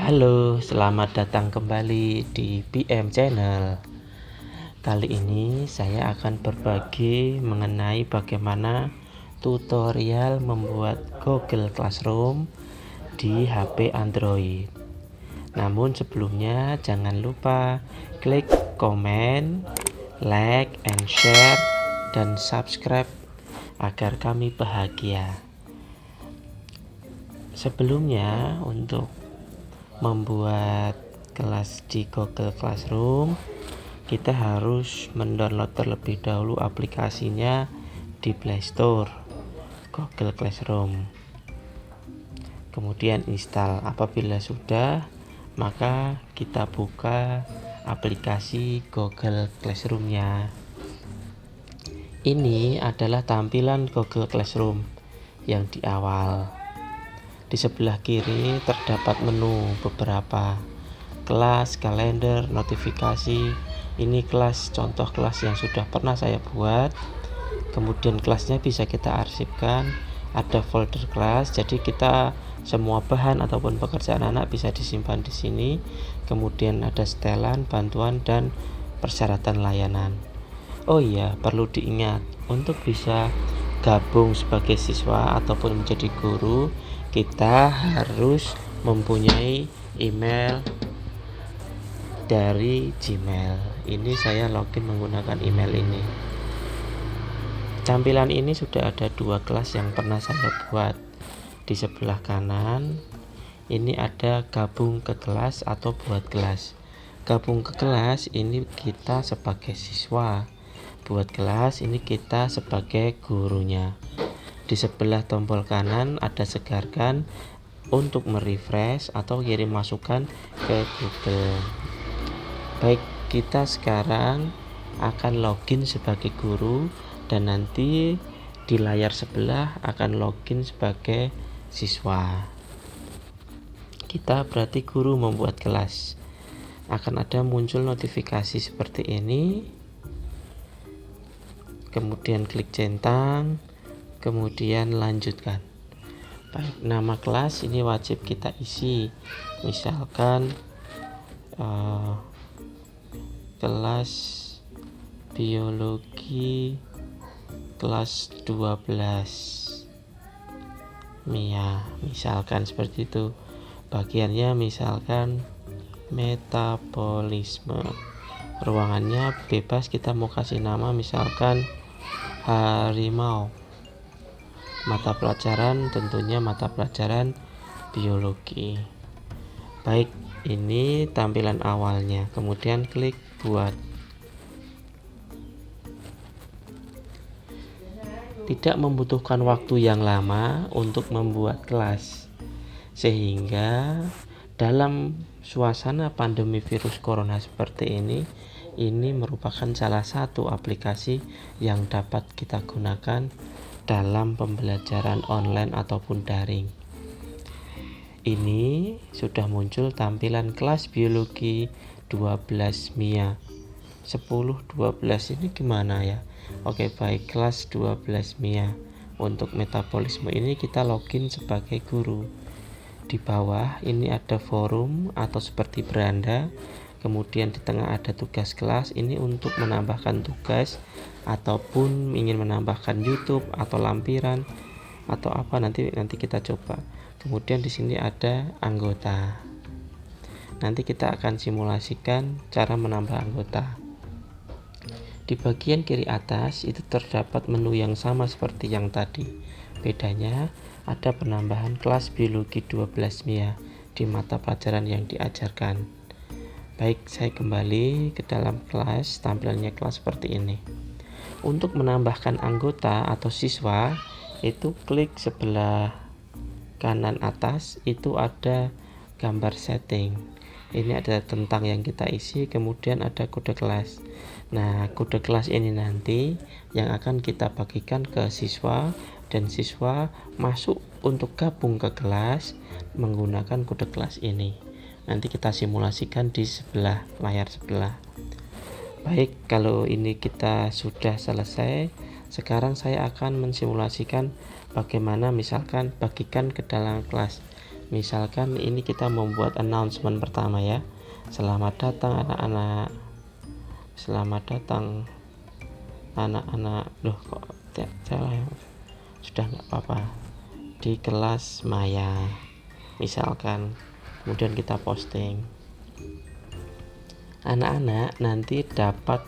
Halo, selamat datang kembali di PM Channel. Kali ini saya akan berbagi mengenai bagaimana tutorial membuat Google Classroom di HP Android. Namun sebelumnya jangan lupa klik komen, like, and share, dan subscribe agar kami bahagia. Sebelumnya, untuk membuat kelas di Google Classroom, kita harus mendownload terlebih dahulu aplikasinya di Play Store, Google Classroom. Kemudian install. Apabila sudah, maka kita buka aplikasi Google Classroom-nya. Ini adalah tampilan Google Classroom yang di awal. Di sebelah kiri terdapat menu beberapa kelas, kalender, notifikasi. Ini kelas, contoh kelas yang sudah pernah saya buat. Kemudian kelasnya bisa kita arsipkan. Ada folder kelas, jadi kita semua bahan ataupun pekerjaan anak bisa disimpan di sini. Kemudian ada setelan, bantuan, dan persyaratan layanan. Oh iya, perlu diingat, untuk bisa gabung sebagai siswa ataupun menjadi guru, kita harus mempunyai email dari Gmail. Ini saya login menggunakan email ini. Tampilan ini sudah ada 2 kelas yang pernah saya buat. Di sebelah kanan ini ada gabung ke kelas atau buat kelas. Gabung ke kelas ini kita sebagai siswa, buat kelas ini kita sebagai gurunya. Di sebelah tombol kanan ada segarkan untuk merefresh atau kirim masukan ke Google. Baik, kita sekarang akan login sebagai guru, dan nanti di layar sebelah akan login sebagai siswa. Kita berarti guru membuat kelas. Akan ada muncul notifikasi seperti ini. Kemudian klik centang, kemudian lanjutkan. Baik, nama kelas ini wajib kita isi. Misalkan kelas biologi kelas 12 Mia, misalkan seperti itu. Bagiannya misalkan metabolisme. Ruangannya bebas, kita mau kasih nama misalkan harimau. Mata pelajaran tentunya mata pelajaran biologi. Baik, ini tampilan awalnya. Kemudian klik buat. Tidak membutuhkan waktu yang lama untuk membuat kelas, sehingga dalam suasana pandemi virus corona seperti ini merupakan salah satu aplikasi yang dapat kita gunakan dalam pembelajaran online ataupun daring. Ini sudah muncul tampilan kelas biologi 12 Mia. 10, 12 ini gimana ya? Oke, baik, kelas 12 Mia. Untuk metabolisme ini kita login sebagai guru. Di bawah ini ada forum atau seperti beranda. Kemudian di tengah ada tugas kelas. Ini untuk menambahkan tugas ataupun ingin menambahkan YouTube atau lampiran atau apa, nanti kita coba. Kemudian di sini ada anggota. Nanti kita akan simulasikan cara menambah anggota. Di bagian kiri atas itu terdapat menu yang sama seperti yang tadi. Bedanya ada penambahan kelas biologi 12 Mia di mata pelajaran yang diajarkan. Baik, saya kembali ke dalam kelas. Tampilannya kelas seperti ini. Untuk menambahkan anggota atau siswa, itu klik sebelah kanan atas, itu ada gambar setting. Ini ada tentang yang kita isi, kemudian ada kode kelas. Nah, kode kelas ini nanti yang akan kita bagikan ke siswa, dan siswa masuk untuk gabung ke kelas menggunakan kode kelas ini. Nanti kita simulasikan di sebelah layar sebelah. Baik, kalau ini kita sudah selesai, sekarang saya akan mensimulasikan bagaimana misalkan bagikan ke dalam kelas. Misalkan ini kita membuat announcement pertama ya. Selamat datang anak-anak. Selamat datang anak-anak. Loh kok salah ya? Sudah nggak apa-apa. Di kelas Maya. Misalkan. Kemudian kita posting. Anak-anak nanti dapat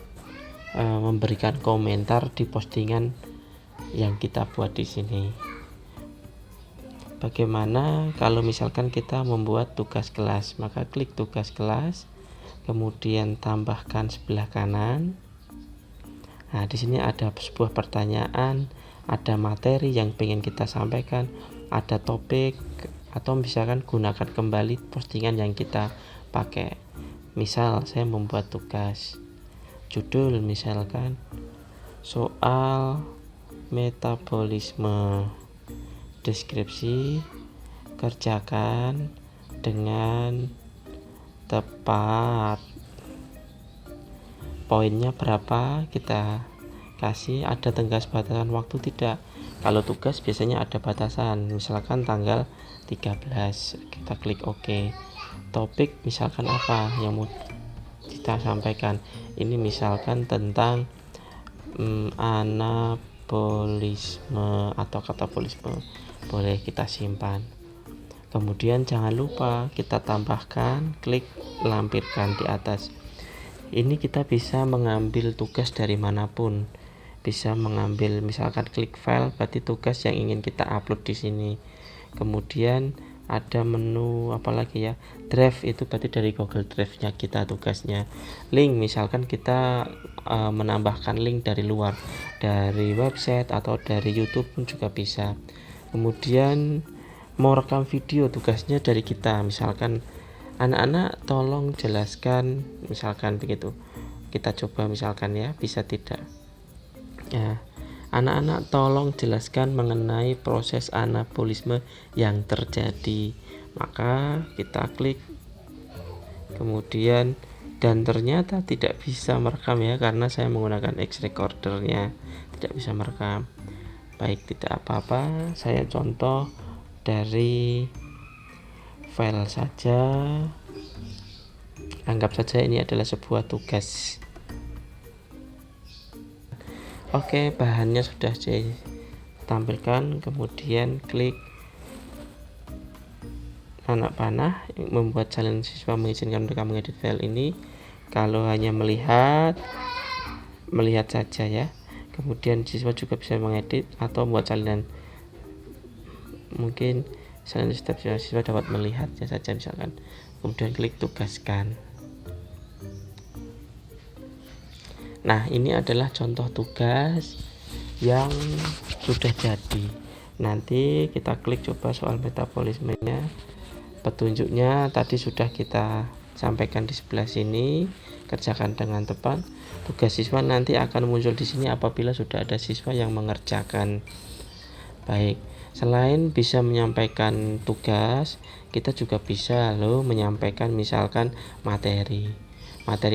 memberikan komentar di postingan yang kita buat di sini. Bagaimana kalau misalkan kita membuat tugas kelas? Maka klik tugas kelas, kemudian tambahkan sebelah kanan. Nah, di sini ada sebuah pertanyaan, ada materi yang ingin kita sampaikan, ada topik, atau misalkan gunakan kembali postingan yang kita pakai. Misal saya membuat tugas judul misalkan soal metabolisme, deskripsi kerjakan dengan tepat, poinnya berapa kita kasih, ada tenggat batasan waktu tidak. Kalau tugas biasanya ada batasan, misalkan tanggal 13, kita klik OK. Topik misalkan apa yang mau kita sampaikan, ini misalkan tentang anabolisme atau katabolisme, boleh kita simpan. Kemudian jangan lupa kita tambahkan klik lampirkan di atas. Ini kita bisa mengambil tugas dari manapun, bisa mengambil misalkan klik file, berarti tugas yang ingin kita upload di sini. Kemudian ada menu apalagi ya, drive, itu berarti dari Google Drive-nya kita tugasnya. Link, misalkan kita menambahkan link dari luar, dari website atau dari YouTube pun juga bisa. Kemudian mau rekam video, tugasnya dari kita, misalkan anak-anak tolong jelaskan, misalkan begitu. Kita coba misalkan ya, bisa tidak ya. Anak-anak tolong jelaskan mengenai proses anabolisme yang terjadi. Maka kita klik, kemudian, dan ternyata tidak bisa merekam ya, karena saya menggunakan X recordernya, tidak bisa merekam. Baik, tidak apa-apa, saya contoh dari file saja. Anggap saja ini adalah sebuah tugas. Oke, bahannya sudah ditampilkan, kemudian klik anak panah membuat challenge siswa mengizinkan mereka mengedit file ini. Kalau hanya melihat saja ya. Kemudian siswa juga bisa mengedit atau membuat salinan. Mungkin salinan setiap siswa dapat melihatnya saja misalkan. Kemudian klik tugaskan. Nah, ini adalah contoh tugas yang sudah jadi. Nanti kita klik coba soal metabolismenya. Petunjuknya tadi sudah kita sampaikan di sebelah sini. Kerjakan dengan tepat. Tugas siswa nanti akan muncul di sini apabila sudah ada siswa yang mengerjakan. Baik, selain bisa menyampaikan tugas, kita juga bisa menyampaikan misalkan materi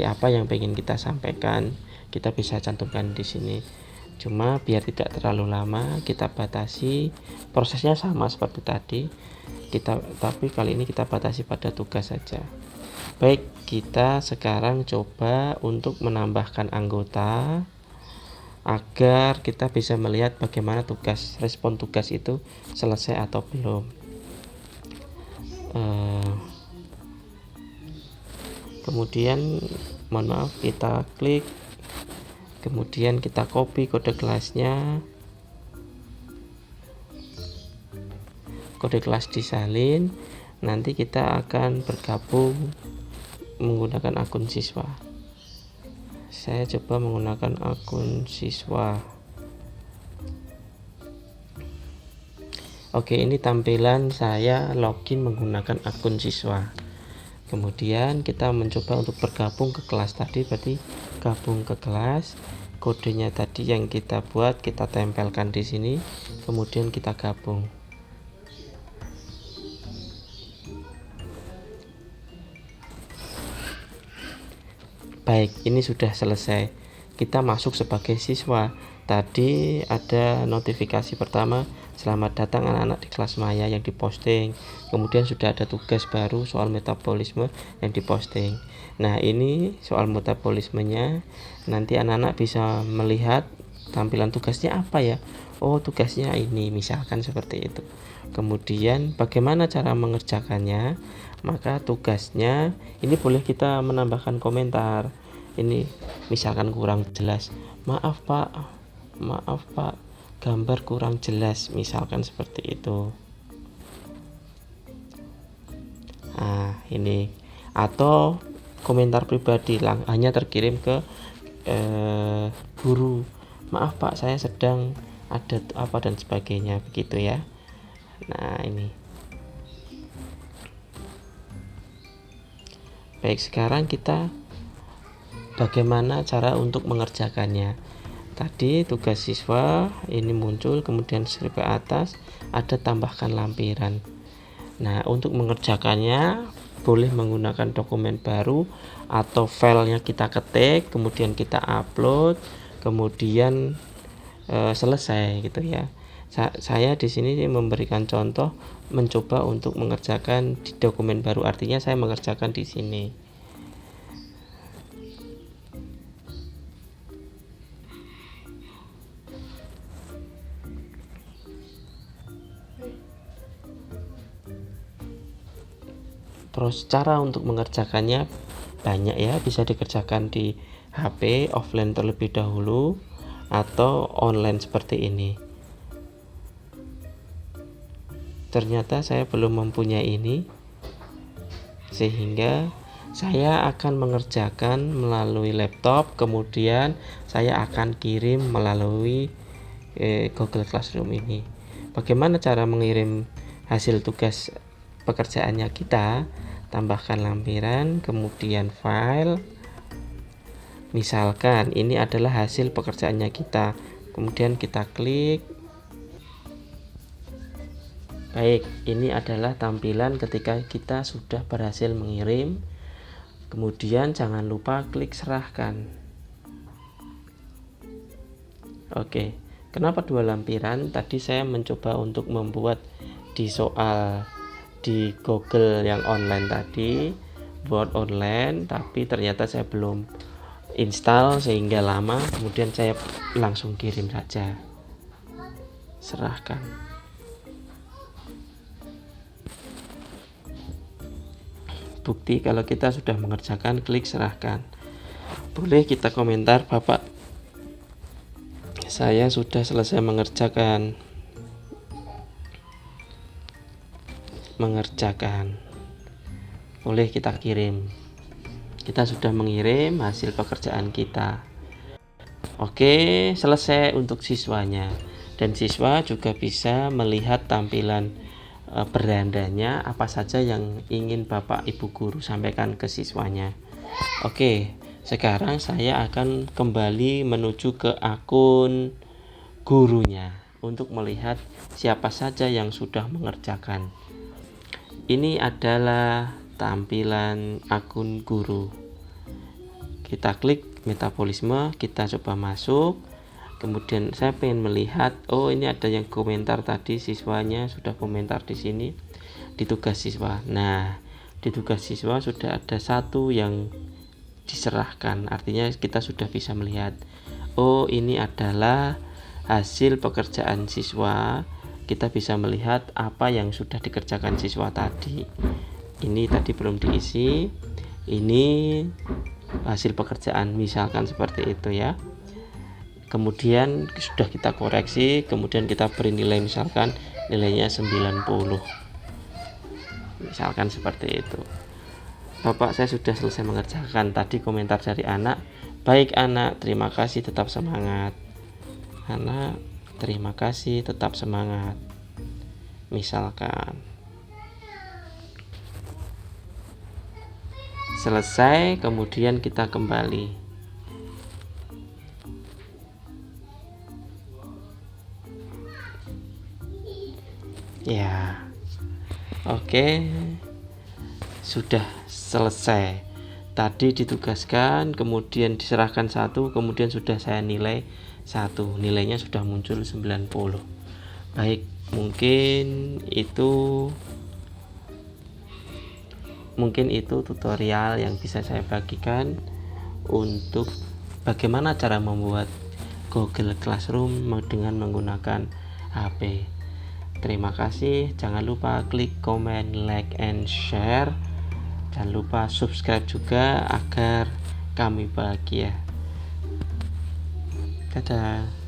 apa yang ingin kita sampaikan. Kita bisa cantumkan di sini. Cuma biar tidak terlalu lama, kita batasi. Prosesnya sama seperti tadi. Tapi kali ini kita batasi pada tugas saja. Baik, kita sekarang coba untuk menambahkan anggota agar kita bisa melihat bagaimana respon tugas itu selesai atau belum. Kemudian mohon maaf, kita klik, kemudian kita copy kode kelasnya, kode kelas disalin. Nanti kita akan bergabung menggunakan akun siswa. Saya coba menggunakan akun siswa. Oke, ini tampilan saya login menggunakan akun siswa. Kemudian kita mencoba untuk bergabung ke kelas tadi, berarti gabung ke kelas. Kodenya tadi yang kita buat kita tempelkan di sini, kemudian kita gabung. Baik, ini sudah selesai. kita masuk sebagai siswa. Tadi ada notifikasi pertama, selamat datang anak-anak di kelas Maya yang diposting. Kemudian sudah ada tugas baru soal metabolisme yang diposting. Nah, ini soal metabolismenya, nanti anak-anak bisa melihat tampilan tugasnya apa ya. Oh, tugasnya ini, misalkan seperti itu. Kemudian bagaimana cara mengerjakannya? Maka tugasnya ini boleh kita menambahkan komentar. Ini misalkan kurang jelas, maaf pak, gambar kurang jelas, misalkan seperti itu. Nah, ini atau komentar pribadi hanya terkirim ke guru, maaf pak, saya sedang ada apa dan sebagainya, begitu ya. Nah, ini baik, sekarang kita bagaimana cara untuk mengerjakannya. Tadi tugas siswa ini muncul, kemudian strip ke atas ada tambahkan lampiran. Nah, untuk mengerjakannya boleh menggunakan dokumen baru atau filenya kita ketik, kemudian kita upload, kemudian selesai gitu ya. Saya di sini memberikan contoh mencoba untuk mengerjakan di dokumen baru, artinya saya mengerjakan di sini. Terus cara untuk mengerjakannya banyak ya, bisa dikerjakan di HP offline terlebih dahulu atau online seperti ini. Ternyata saya belum mempunyai ini, sehingga saya akan mengerjakan melalui laptop, kemudian saya akan kirim melalui Google Classroom ini. Bagaimana cara mengirim hasil tugas pekerjaannya kita? Tambahkan lampiran, kemudian file. Misalkan ini adalah hasil pekerjaannya kita, kemudian kita klik. Baik, ini adalah tampilan ketika kita sudah berhasil mengirim. Kemudian jangan lupa klik serahkan. Oke, kenapa 2 lampiran? Tadi saya mencoba untuk membuat di soal di Google yang online tadi, buat online, tapi ternyata saya belum install sehingga lama, kemudian saya langsung kirim saja, serahkan. Bukti kalau kita sudah mengerjakan, klik serahkan. Boleh kita komentar, Bapak, saya sudah selesai mengerjakan. Boleh kita kirim. Kita sudah mengirim hasil pekerjaan kita. Oke, selesai untuk siswanya. Dan siswa juga bisa melihat tampilan berandanya apa saja yang ingin Bapak Ibu guru sampaikan ke siswanya. Oke, sekarang saya akan kembali menuju ke akun gurunya untuk melihat siapa saja yang sudah mengerjakan. Ini adalah tampilan akun guru. Kita klik metabolisme, kita coba masuk. Kemudian saya pengen melihat, oh ini ada yang komentar tadi, siswanya sudah komentar di sini di tugas siswa. Nah, di tugas siswa sudah ada satu yang diserahkan, artinya kita sudah bisa melihat, oh ini adalah hasil pekerjaan siswa. Kita bisa melihat apa yang sudah dikerjakan siswa tadi. Ini tadi belum diisi, ini hasil pekerjaan, misalkan seperti itu ya. Kemudian sudah kita koreksi, kemudian kita beri nilai, misalkan nilainya 90, misalkan seperti itu. Bapak, saya sudah selesai mengerjakan. Tadi komentar dari anak, baik anak, terima kasih, tetap semangat. Anak, terima kasih, tetap semangat, misalkan. Selesai, kemudian kita kembali. Ya, oke, sudah selesai. tadi ditugaskan, kemudian diserahkan 1, kemudian sudah saya nilai 1, nilainya sudah muncul 90. Baik, mungkin itu tutorial yang bisa saya bagikan untuk bagaimana cara membuat Google Classroom dengan menggunakan HP. Terima kasih, jangan lupa klik comment, like, and share. Jangan lupa subscribe juga agar kami bahagia. Dadah.